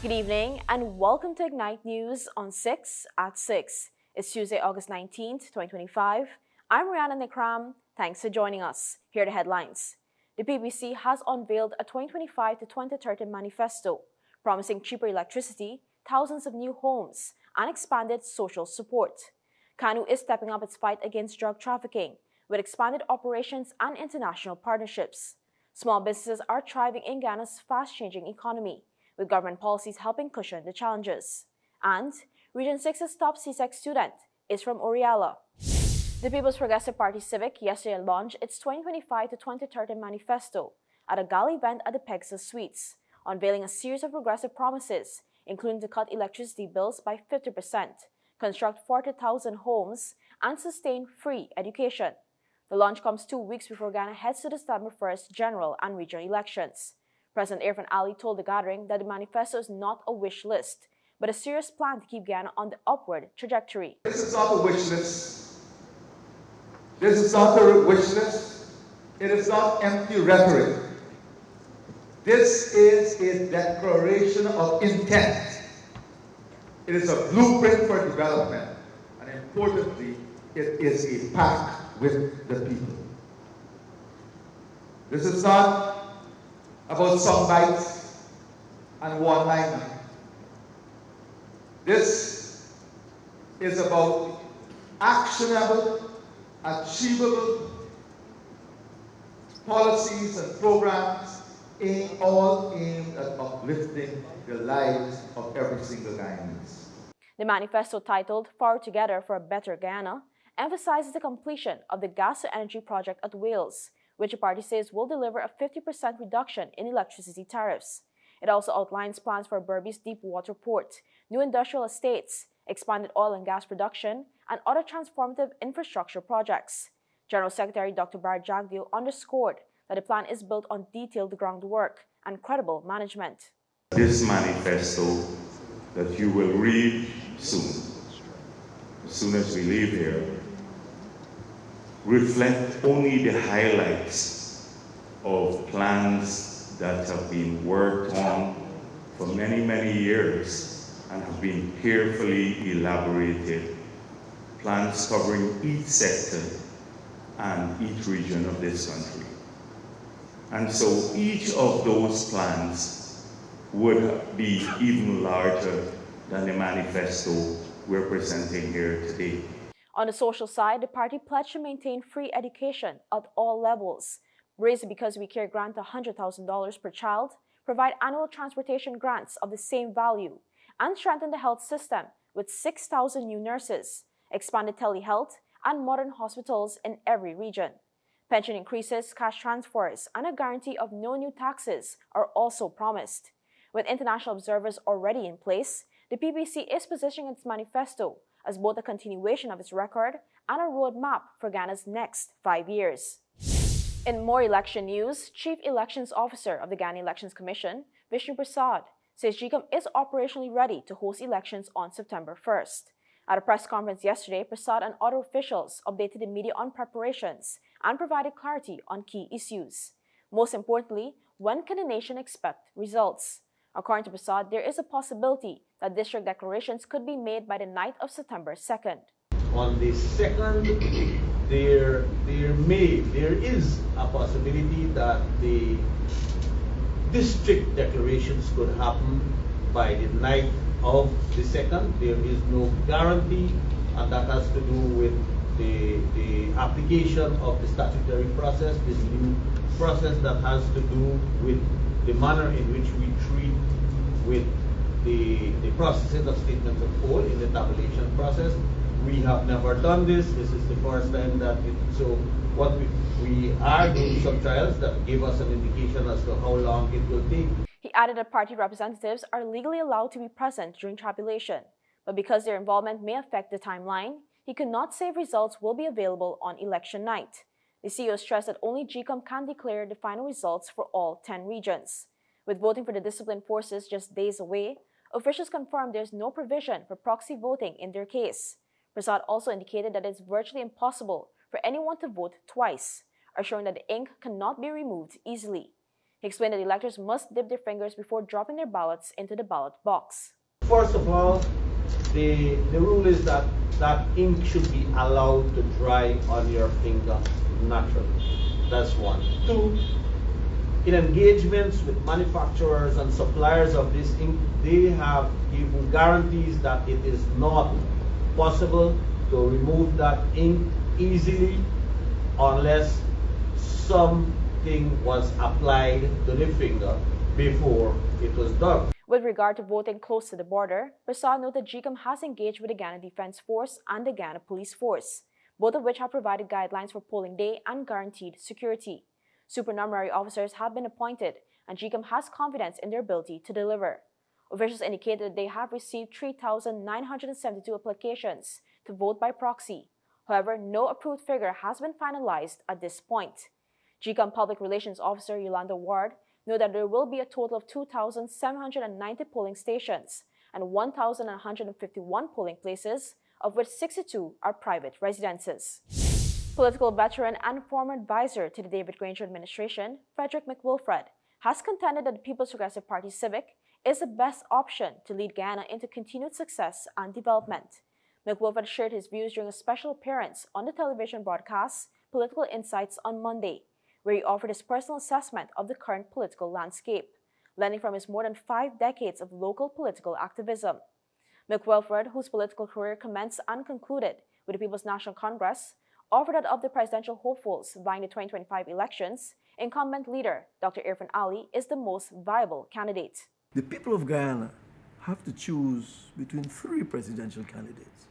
Good evening and welcome to Ignite News on 6 at 6. It's Tuesday, August 19th, 2025. I'm Rihanna. Thanks for joining us. Here are the headlines. The PBC has unveiled a 2025 to 2030 manifesto, promising cheaper electricity, thousands of new homes, and expanded social support. CANU is stepping up its fight against drug trafficking, with expanded operations and international partnerships. Small businesses are thriving in Ghana's fast-changing economy, with government policies helping cushion the challenges. And Region 6's top CSEC student is from Orealla. The People's Progressive Party Civic yesterday launched its 2025 to 2030 manifesto at a gala event at the Pegasus Suites, unveiling a series of progressive promises, including to cut electricity bills by 50%, construct 40,000 homes, and sustain free education. The launch comes 2 weeks before Ghana heads to the December 1st general and regional elections. President Irfan Ali told the gathering that the manifesto is not a wish list, but a serious plan to keep Ghana on the upward trajectory. This is not a wish list. This is not a wish list. It is not empty rhetoric. This is a declaration of intent. It is a blueprint for development. And importantly, it is a pact with the people. This is not about some bites and one-liner. This is about actionable, achievable policies and programs all aimed at uplifting the lives of every single Ghanaian. The manifesto, titled Forward Together for a Better Ghana, emphasizes the completion of the gas-to-energy project at Wales, which the party says will deliver a 50% reduction in electricity tariffs. It also outlines plans for Berbice deep water port, new industrial estates, expanded oil and gas production, and other transformative infrastructure projects. General Secretary Dr. Barrett Jagdeo underscored that the plan is built on detailed groundwork and credible management. This manifesto that you will read soon, as soon as we leave here, reflect only the highlights of plans that have been worked on for many, many years and have been carefully elaborated, plans covering each sector and each region of this country. And so each of those plans would be even larger than the manifesto we're presenting here today. On the social side, the party pledged to maintain free education at all levels, raise the Because We Care grant to $100,000 per child, provide annual transportation grants of the same value, and strengthen the health system with 6,000 new nurses, expanded telehealth, and modern hospitals in every region. Pension increases, cash transfers, and a guarantee of no new taxes are also promised. With international observers already in place, the PBC is positioning its manifesto as both a continuation of its record and a roadmap for Ghana's next 5 years. In more election news, Chief Elections Officer of the Ghana Elections Commission, Vishnu Prasad, says GECOM is operationally ready to host elections on September 1st. At a press conference yesterday, Prasad and other officials updated the media on preparations and provided clarity on key issues. Most importantly, when can the nation expect results? According to Prasad, there is a possibility that district declarations could be made by the night of September 2nd. On the 2nd, there is a possibility that the district declarations could happen by the night of the 2nd. There is no guarantee, and that has to do with the application of the statutory process, this new process that has to do with the manner in which we treat with the processing of statements of poll in the tabulation process. We have never done this. This is the first time that so what we are doing some trials that give us an indication as to how long it will take. He added that party representatives are legally allowed to be present during tabulation, but because their involvement may affect the timeline, he could not say if results will be available on election night. The CEO stressed that only GECOM can declare the final results for all 10 regions. With voting for the disciplined forces just days away, officials confirmed there's no provision for proxy voting in their case. Prasad also indicated that it's virtually impossible for anyone to vote twice, assuring that the ink cannot be removed easily. He explained that electors must dip their fingers before dropping their ballots into the ballot box. First of all, the rule is that ink should be allowed to dry on your finger naturally. That's one. Two, in engagements with manufacturers and suppliers of this ink, they have given guarantees that it is not possible to remove that ink easily unless something was applied to the finger before it was done. With regard to voting close to the border, Prasad noted GECOM has engaged with the Ghana Defense Force and the Ghana Police Force, both of which have provided guidelines for polling day and guaranteed security. Supernumerary officers have been appointed, and GECOM has confidence in their ability to deliver. Officials indicated that they have received 3,972 applications to vote by proxy. However, no approved figure has been finalized at this point. GECOM Public Relations Officer Yolanda Ward noted that there will be a total of 2,790 polling stations and 1,151 polling places, of which 62 are private residences. Political veteran and former advisor to the David Granger administration, Frederick McWilfred, has contended that the People's Progressive Party Civic is the best option to lead Ghana into continued success and development. McWilfred shared his views during a special appearance on the television broadcast Political Insights on Monday, where he offered his personal assessment of the current political landscape, learning from his more than 5 decades of local political activism. McWilfred, whose political career commenced and concluded with the People's National Congress, offered that of the presidential hopefuls vying the 2025 elections, incumbent leader Dr. Irfan Ali is the most viable candidate. The people of Guyana have to choose between 3 presidential candidates.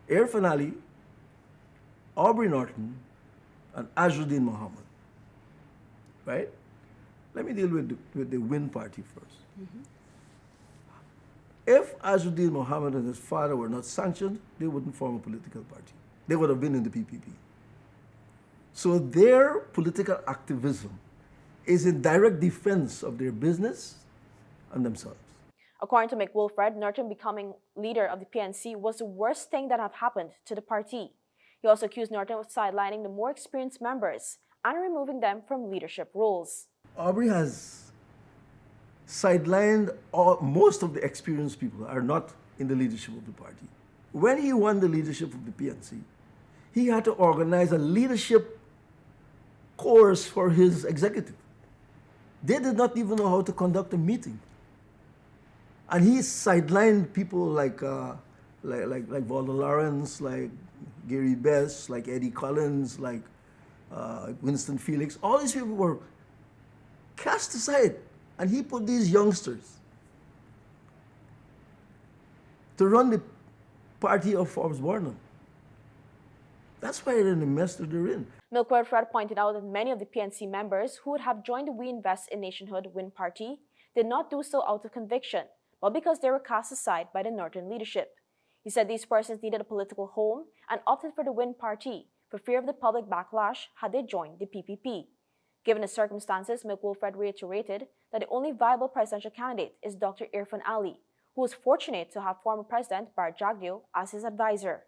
Irfan Ali, Aubrey Norton, and Azzuddin Mohammed. Right? Let me deal with the Win Party first. If Azzuddin Mohammed and his father were not sanctioned, they wouldn't form a political party. They would have been in the PPP. So their political activism is in direct defense of their business and themselves. According to McWilfred, Norton becoming leader of the PNC was the worst thing that have happened to the party. He also accused Norton of sidelining the more experienced members and removing them from leadership roles. Aubrey has sidelined most of the experienced people are not in the leadership of the party. When he won the leadership of the PNC, he had to organize a leadership course for his executive. They did not even know how to conduct a meeting. And he sidelined people like Walter Lawrence, like Gary Best, like Eddie Collins, like Winston Felix. All these people were cast aside. And he put these youngsters to run the party of Forbes Burnham. That's why they're in the mess that they're in. McWilfred pointed out that many of the PNC members who would have joined the We Invest in Nationhood Win Party did not do so out of conviction, but because they were cast aside by the Northern leadership. He said these persons needed a political home and opted for the Win Party for fear of the public backlash had they joined the PPP. Given the circumstances, McWilfred reiterated that the only viable presidential candidate is Dr. Irfan Ali, who was fortunate to have former President Bar Jagdeo as his advisor.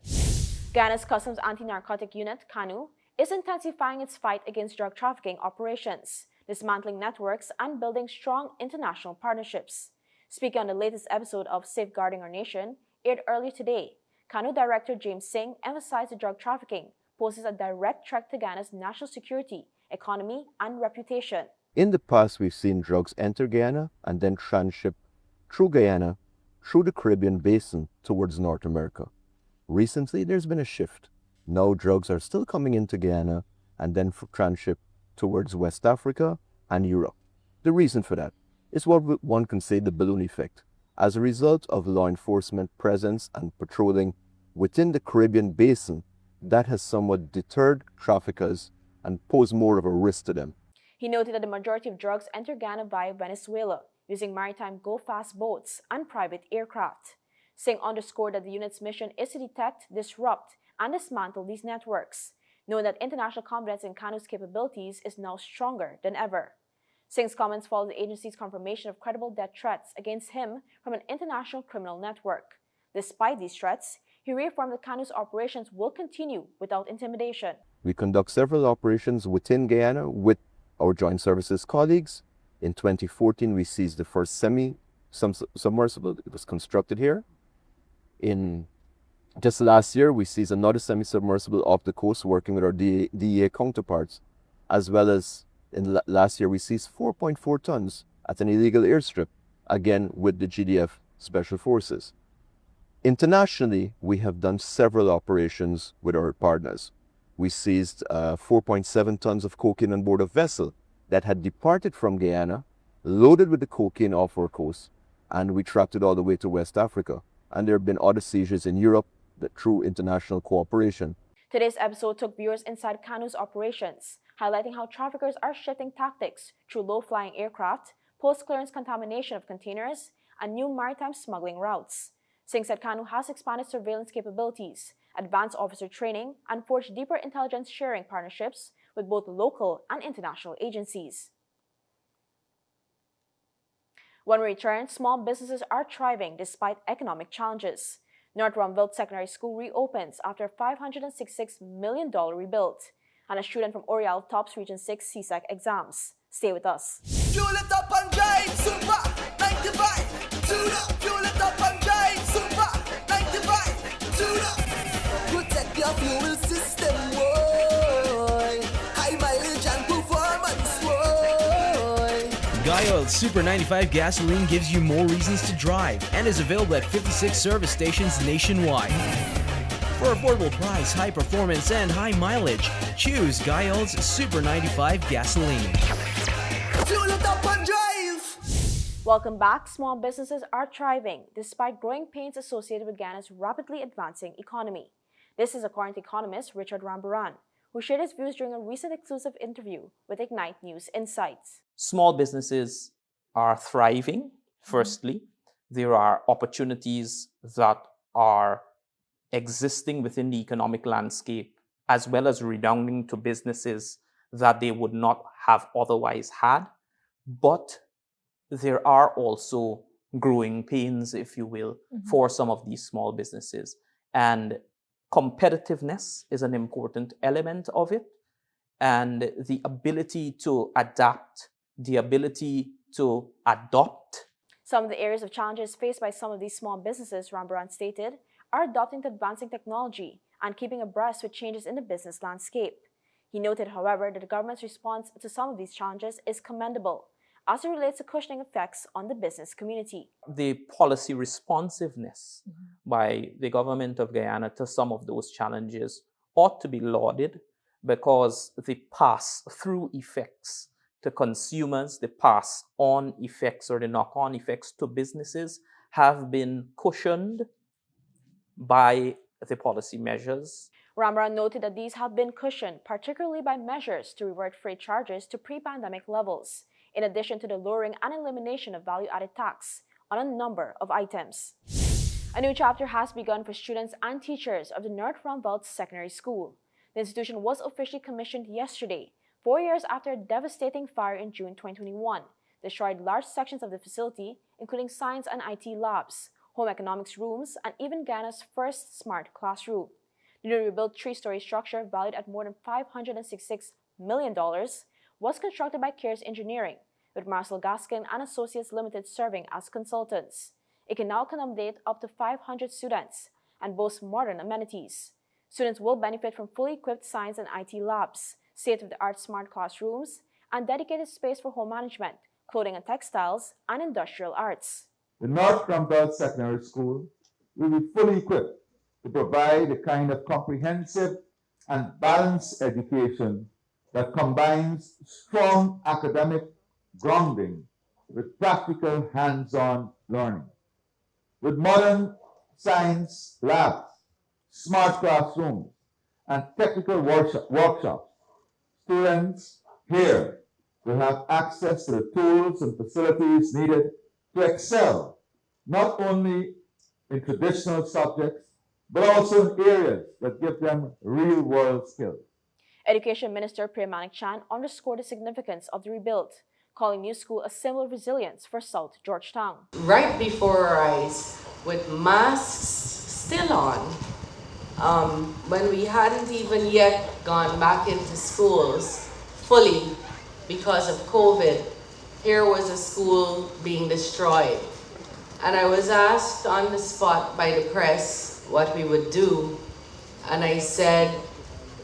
Ghana's Customs Anti-Narcotic Unit, CANU, is intensifying its fight against drug trafficking operations, dismantling networks, and building strong international partnerships. Speaking on the latest episode of Safeguarding Our Nation, aired earlier today, CANU Director James Singh emphasized that drug trafficking poses a direct threat to Ghana's national security, economy, and reputation. In the past, we've seen drugs enter Guyana and then transship through Guyana, through the Caribbean basin towards North America. Recently, there's been a shift. Now drugs are still coming into Guyana and then transship towards West Africa and Europe. The reason for that is what one can say the balloon effect. As a result of law enforcement presence and patrolling within the Caribbean basin, that has somewhat deterred traffickers and posed more of a risk to them. He noted that the majority of drugs enter Ghana via Venezuela, using maritime go-fast boats and private aircraft. Singh underscored that the unit's mission is to detect, disrupt, and dismantle these networks, knowing that international confidence in CANU's capabilities is now stronger than ever. Singh's comments follow the agency's confirmation of credible death threats against him from an international criminal network. Despite these threats, he reaffirmed that CANU's operations will continue without intimidation. We conduct several operations within Guyana with our joint services colleagues. In 2014, we seized the first submersible. It was constructed here. In just last year, we seized another semi-submersible off the coast working with our DEA counterparts, as well as in last year, we seized 4.4 tons at an illegal airstrip, again with the GDF Special Forces. Internationally, we have done several operations with our partners. We seized 4.7 tons of cocaine on board a vessel that had departed from Guyana, loaded with the cocaine off our coast, and we tracked it all the way to West Africa. And there have been other seizures in Europe through international cooperation. Today's episode took viewers inside CANU's operations, highlighting how traffickers are shifting tactics through low-flying aircraft, post-clearance contamination of containers, and new maritime smuggling routes. Singh said CANU has expanded surveillance capabilities, advanced officer training, and forged deeper intelligence sharing partnerships with both local and international agencies. When we return, small businesses are thriving despite economic challenges. North Ruimveldt Secondary School reopens after $566 million rebuild, and a student from Orealla tops Region 6 CSEC exams. Stay with us. Fuel it up and drive, super 95. Tune up, fuel it up and drive, super 95. Tune up. Protect your fuel system, boy. High mileage and performance, boy. Guy Oil's Super 95 gasoline gives you more reasons to drive and is available at 56 service stations nationwide. For affordable price, high performance, and high mileage, choose Guy Oil's Super 95 gasoline. Fuel it up and drive. Welcome back. Small businesses are thriving despite growing pains associated with Ghana's rapidly advancing economy. This is according to economist Richard Rambaran, who shared his views during a recent exclusive interview with Ignite News Insights. Small businesses are thriving, firstly. There are opportunities that are existing within the economic landscape, as well as redounding to businesses that they would not have otherwise had. But there are also growing pains, if you will, for some of these small businesses. And competitiveness is an important element of it. And the ability to adapt, the ability to adopt. Some of the areas of challenges faced by some of these small businesses, Rambaran stated, are adopting to advancing technology and keeping abreast with changes in the business landscape. He noted, however, that the government's response to some of these challenges is commendable, as it relates to cushioning effects on the business community. The policy responsiveness by the government of Guyana to some of those challenges ought to be lauded, because the pass-through effects to consumers, the pass-on effects or the knock-on effects to businesses have been cushioned by the policy measures. Rambaran noted that these have been cushioned, particularly by measures to revert freight charges to pre-pandemic levels, in addition to the lowering and elimination of value-added tax on a number of items. A new chapter has begun for students and teachers of the North Ruimveldt Secondary School. The institution was officially commissioned yesterday, 4 years after a devastating fire in June 2021 destroyed large sections of the facility, including science and IT labs, home economics rooms, and even Ghana's first smart classroom. The newly rebuilt three-story structure, valued at more than $566 million, was constructed by CARES Engineering, with Marcel Gaskin and Associates Limited serving as consultants. It can now accommodate up to 500 students and boasts modern amenities. Students will benefit from fully equipped science and IT labs, state-of-the-art smart classrooms, and dedicated space for home management, clothing and textiles, and industrial arts. The North Ruimveldt Secondary School will be fully equipped to provide the kind of comprehensive and balanced education that combines strong academic grounding with practical hands-on learning. With modern science labs, smart classrooms, and technical workshops, students here will have access to the tools and facilities needed to excel, not only in traditional subjects, but also in areas that give them real-world skills. Education Minister Premanik Chan underscored the significance of the rebuild, calling new school a symbol of resilience for South Georgetown. Right before our eyes, with masks still on, when we hadn't even yet gone back into schools fully, because of COVID, here was a school being destroyed. And I was asked on the spot by the press what we would do, and I said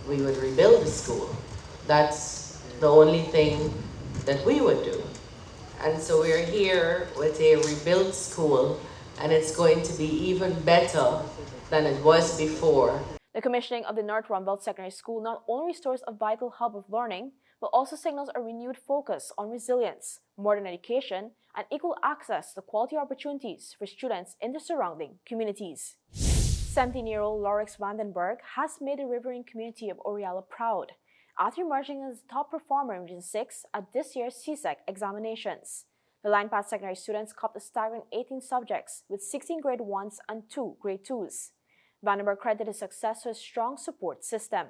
we would rebuild the school. That's the only thing that we would do. And so we're here with a rebuilt school, and it's going to be even better than it was before. The commissioning of the North Ruimveldt Secondary School not only restores a vital hub of learning, but also signals a renewed focus on resilience, modern education, and equal access to quality opportunities for students in the surrounding communities. 17-year-old Lorix Vandenberg has made the riverine community of Orealla proud after emerging as the top performer in Region 6 at this year's CSEC examinations. The line pass secondary students copped a staggering 18 subjects with 16 grade 1s and 2 grade 2s. Vandenberg credited his success to a strong support system.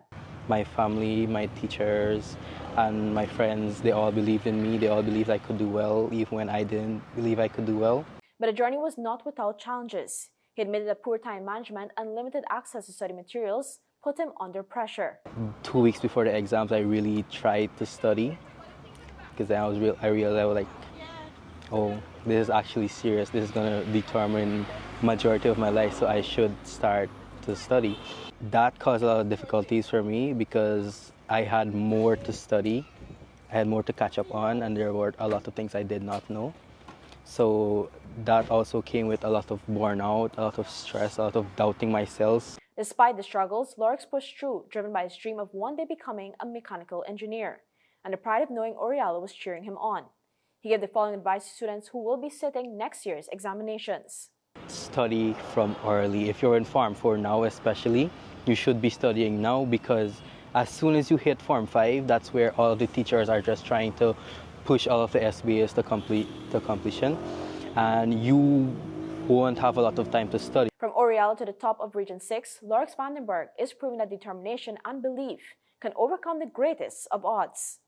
My family, my teachers, and my friends, they all believed in me. They all believed I could do well, even when I didn't believe I could do well. But the journey was not without challenges. He admitted that poor time management and limited access to study materials put him under pressure. 2 weeks before the exams, I really tried to study because I realized I was like, oh, this is actually serious. This is going to determine majority of my life, so I should start to study. That caused a lot of difficulties for me because I had more to study, I had more to catch up on, and there were a lot of things I did not know. So that also came with a lot of burnout, a lot of stress, a lot of doubting myself. Despite the struggles, Lorix pushed through, driven by his dream of one day becoming a mechanical engineer, and the pride of knowing Orealla was cheering him on. He gave the following advice to students who will be sitting next year's examinations. Study from early. If you're in Form 4 now especially, you should be studying now because as soon as you hit Form 5, that's where all the teachers are just trying to push all of the SBAs to completion, and you won't have a lot of time to study. From Orealla to the top of Region 6, Lorix Vandenberg is proving that determination and belief can overcome the greatest of odds.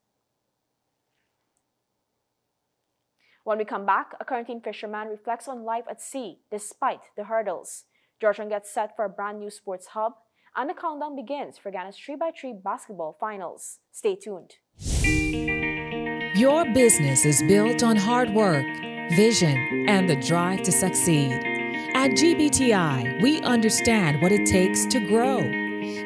When we come back, a quarantine fisherman reflects on life at sea despite the hurdles. Georgetown gets set for a brand new sports hub, and the countdown begins for Ghana's 3x3 basketball finals. Stay tuned. Your business is built on hard work, vision, and the drive to succeed. At GBTI, we understand what it takes to grow.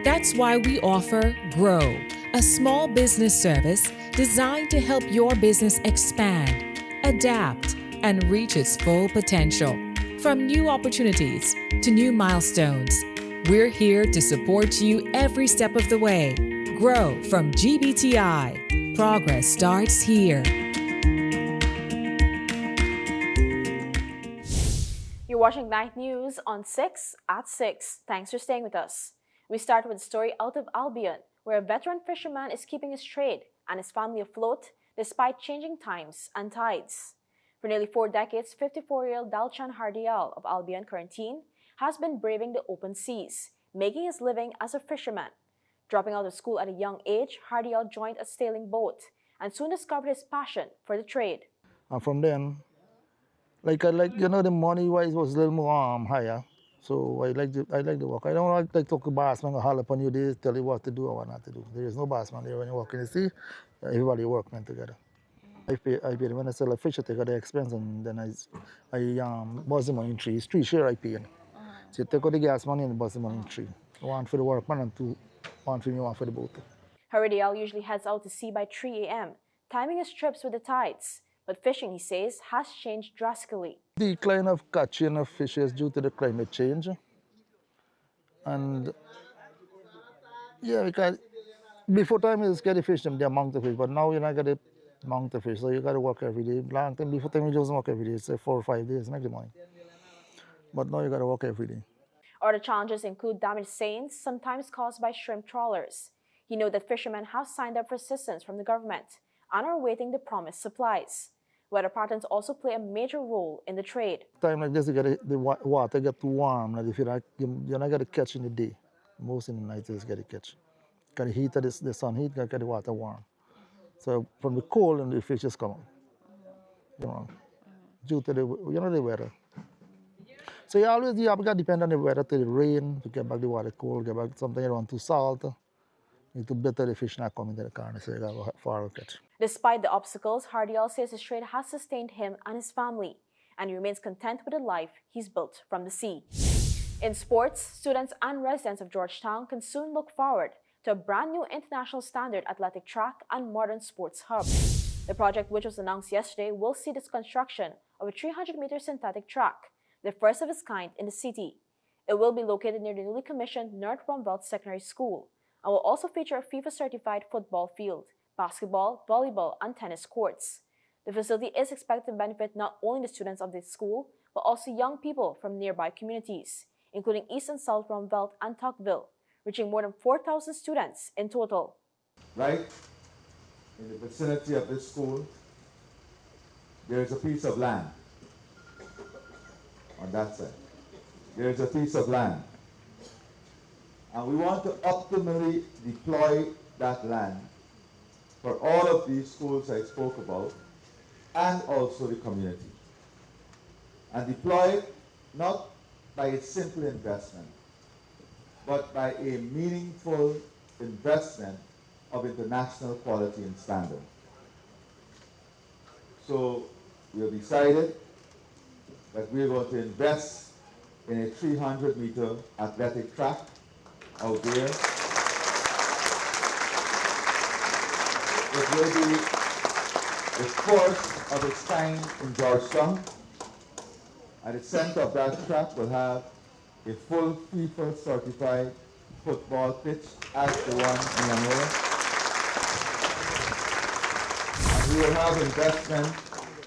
That's why we offer Grow, a small business service designed to help your business expand, adapt, and reach its full potential. From new opportunities to new milestones, we're here to support you every step of the way. Grow from GBTI. Progress starts here. You're watching Night News on 6 at 6. Thanks for staying with us. We start with a story out of Albion, where a veteran fisherman is keeping his trade and his family afloat despite changing times and tides. For nearly 4 decades, 54-year-old Dalchan Hardial of Albion Quarantine has been braving the open seas, making his living as a fisherman. Dropping out of school at a young age, Hardial joined a sailing boat and soon discovered his passion for the trade. And from then, the money-wise was a little more higher. So I like the work. I don't like to talk to bassman or holler upon you, they tell you what to do or what not to do. There is no bassman there when you walk in the sea. Everybody working together. I pay when I sell a fish, I take out the expense, and then I buzz the money in 3. It's 3 share I pay. So you take out the gas money and buzz the money in 3. One for the workman and 2, one for me, one for the boat. Hardial usually heads out to sea by 3 a.m., timing his trips with the tides. But fishing, he says, has changed drastically. The decline of catching of fish is due to the climate change. And yeah, because before time you just get the fish, the amount of fish, but now you not get the amount of fish, so you got to work every day. Long time before time you just work every day, say 4 or 5 days, make the money. But now you got to work every day. Other challenges include damaged seines, sometimes caused by shrimp trawlers. He knows that fishermen have signed up for assistance from the government and are awaiting the promised supplies. Weather patterns also play a major role in the trade. Time like this, you get the water get too warm. Like if you're not going to catch in the day. Most in the night, you just get to catch. Because the heat of the sun heat, you get the water warm. So from the cold, and the fish just come out. Due to the weather. So you have to depend on the weather till the rain to get back the water cold, get back something around too salt. You need to better the fish not come into the car, so you got to far catch. Despite the obstacles, Hardiel says his trade has sustained him and his family, and he remains content with the life he's built from the sea. In sports, students and residents of Georgetown can soon look forward to a brand new international standard athletic track and modern sports hub. The project, which was announced yesterday, will see the construction of a 300-meter synthetic track, the first of its kind in the city. It will be located near the newly commissioned North Ruimveldt Secondary School and will also feature a FIFA-certified football field, basketball, volleyball, and tennis courts. The facility is expected to benefit not only the students of the school, but also young people from nearby communities, including East and South Ruimveldt and Tocqueville, reaching more than 4,000 students in total. Right in the vicinity of this school, there is a piece of land on that side. There is a piece of land. And we want to optimally deploy that land for all of these schools I spoke about and also the community. And deploy it not by a simple investment, but by a meaningful investment of international quality and standard. So we have decided that we are going to invest in a 300-meter athletic track out there. It will be the first of its kind in Georgetown. At the center of that track will have a full FIFA-certified football pitch as the one in Anora. And we will have investment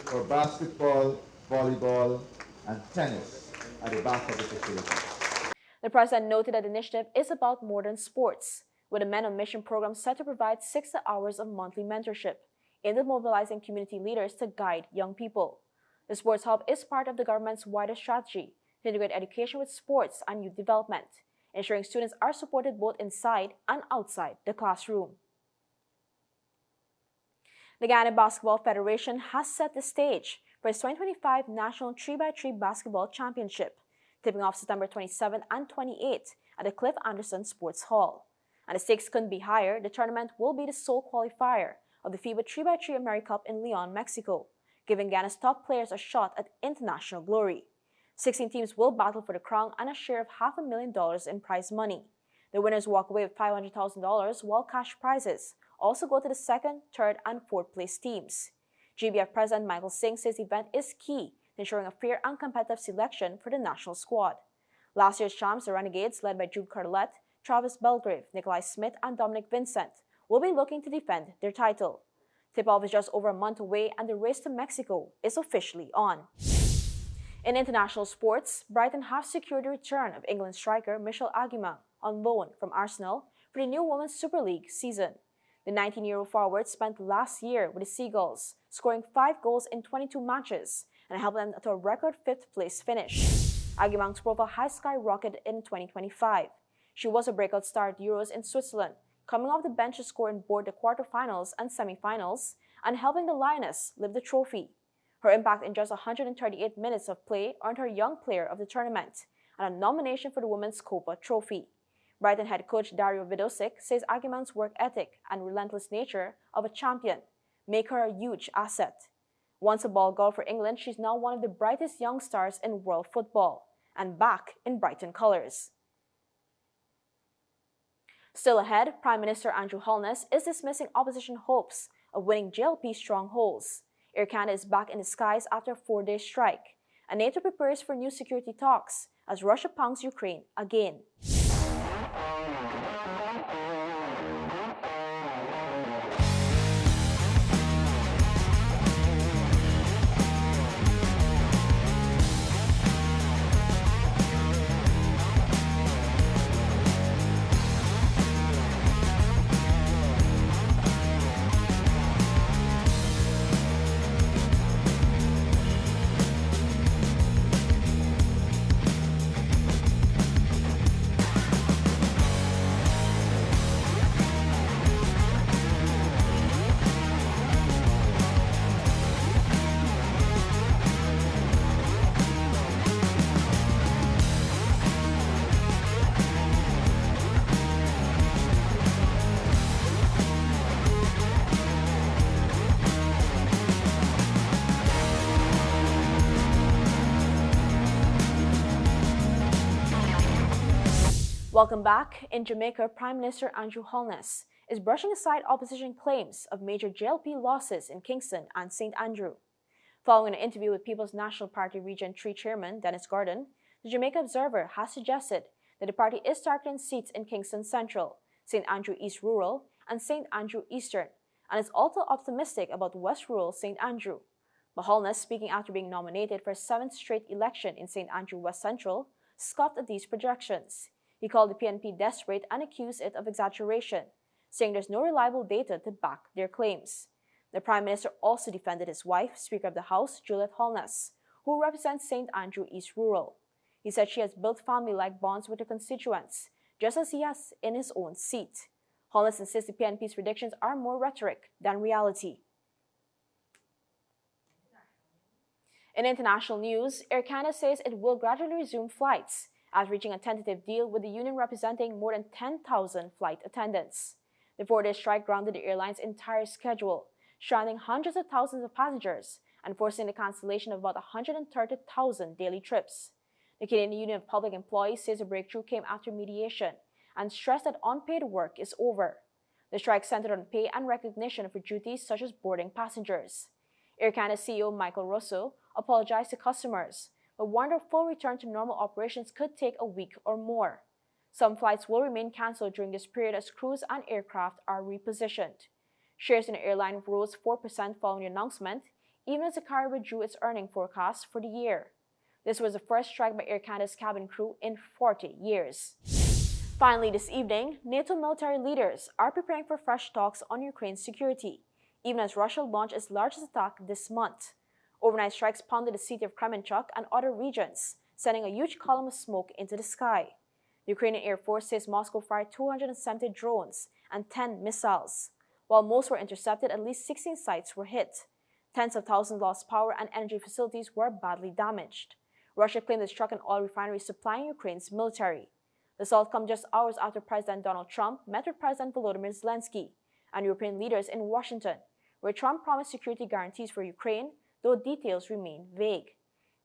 for basketball, volleyball, and tennis at the back of the facility. The president noted that the initiative is about more than sports, with a Men on Mission program set to provide 60 hours of monthly mentorship, aimed at mobilizing community leaders to guide young people. The Sports Hub is part of the government's wider strategy to integrate education with sports and youth development, ensuring students are supported both inside and outside the classroom. The Guyana Basketball Federation has set the stage for its 2025 National 3x3 Basketball Championship, tipping off September 27 and 28 at the Cliff Anderson Sports Hall. And the stakes couldn't be higher. The tournament will be the sole qualifier of the FIBA 3x3 AmeriCup in Leon, Mexico, giving Ghana's top players a shot at international glory. 16 teams will battle for the crown and a share of $500,000 in prize money. The winners walk away with $500,000, while cash prizes also go to the second, third, and fourth place teams. GBF President Michael Singh says the event is key to ensuring a fair and competitive selection for the national squad. Last year's champs, the Renegades, led by Jude Carlet, Travis Belgrave, Nikolai Smith, and Dominic Vincent, will be looking to defend their title. Tip-off is just over a month away, and the race to Mexico is officially on. In international sports, Brighton have secured the return of England striker Michelle Aguimang on loan from Arsenal for the new Women's Super League season. The 19-year-old forward spent last year with the Seagulls, scoring 5 goals in 22 matches and helped them to a record 5th-place finish. Aguimang's profile has skyrocketed in 2025. She was a breakout star at Euros in Switzerland, coming off the bench to score in both the quarterfinals and semifinals and helping the Lioness lift the trophy. Her impact in just 138 minutes of play earned her Young Player of the Tournament and a nomination for the Women's Copa Trophy. Brighton head coach Dario Vidosic says Aguimang's work ethic and relentless nature of a champion make her a huge asset. Once a ball girl for England, she's now one of the brightest young stars in world football and back in Brighton colours. Still ahead, Prime Minister Andrew Holness is dismissing opposition hopes of winning JLP strongholds. Air Canada is back in the skies after a 4-day strike, and NATO prepares for new security talks as Russia pounds Ukraine again. Welcome back. In Jamaica, Prime Minister Andrew Holness is brushing aside opposition claims of major JLP losses in Kingston and St. Andrew. Following an interview with People's National Party Region 3 Chairman Dennis Gordon, the Jamaica Observer has suggested that the party is targeting seats in Kingston Central, St. Andrew East Rural, and St. Andrew Eastern, and is also optimistic about West Rural St. Andrew. But Holness, speaking after being nominated for a 7th straight election in St. Andrew West Central, scoffed at these projections. He called the PNP desperate and accused it of exaggeration, saying there's no reliable data to back their claims. The Prime Minister also defended his wife, Speaker of the House, Juliet Holness, who represents St. Andrew East Rural. He said she has built family-like bonds with her constituents, just as he has in his own seat. Holness insists the PNP's predictions are more rhetoric than reality. In international news, Air Canada says it will gradually resume flights after reaching a tentative deal with the union representing more than 10,000 flight attendants. The 4-day strike grounded the airline's entire schedule, stranding hundreds of thousands of passengers and forcing the cancellation of about 130,000 daily trips. The Canadian Union of Public Employees says the breakthrough came after mediation and stressed that unpaid work is over. The strike centered on pay and recognition for duties such as boarding passengers. Air Canada CEO Michael Russo apologized to customers, but warned a full return to normal operations could take a week or more. Some flights will remain cancelled during this period as crews and aircraft are repositioned. Shares in the airline rose 4% following the announcement, even as the carrier withdrew its earnings forecast for the year. This was the first strike by Air Canada's cabin crew in 40 years. Finally, this evening, NATO military leaders are preparing for fresh talks on Ukraine's security, even as Russia launched its largest attack this month. Overnight strikes pounded the city of Kremenchuk and other regions, sending a huge column of smoke into the sky. The Ukrainian Air Force says Moscow fired 270 drones and 10 missiles. While most were intercepted, at least 16 sites were hit. Tens of thousands lost power and energy facilities were badly damaged. Russia claimed it struck an oil refinery supplying Ukraine's military. The assault comes just hours after President Donald Trump met with President Volodymyr Zelensky and European leaders in Washington, where Trump promised security guarantees for Ukraine, though details remain vague.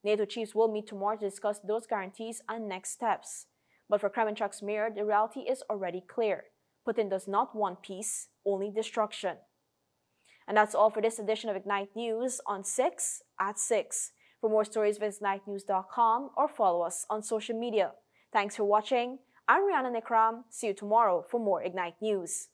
NATO chiefs will meet tomorrow to discuss those guarantees and next steps. But for Kremenchuk's mayor, the reality is already clear. Putin does not want peace, only destruction. And that's all for this edition of Ignite News on 6 at 6. For more stories, visit ignitenews.com or follow us on social media. Thanks for watching. I'm Rihanna Nikram. See you tomorrow for more Ignite News.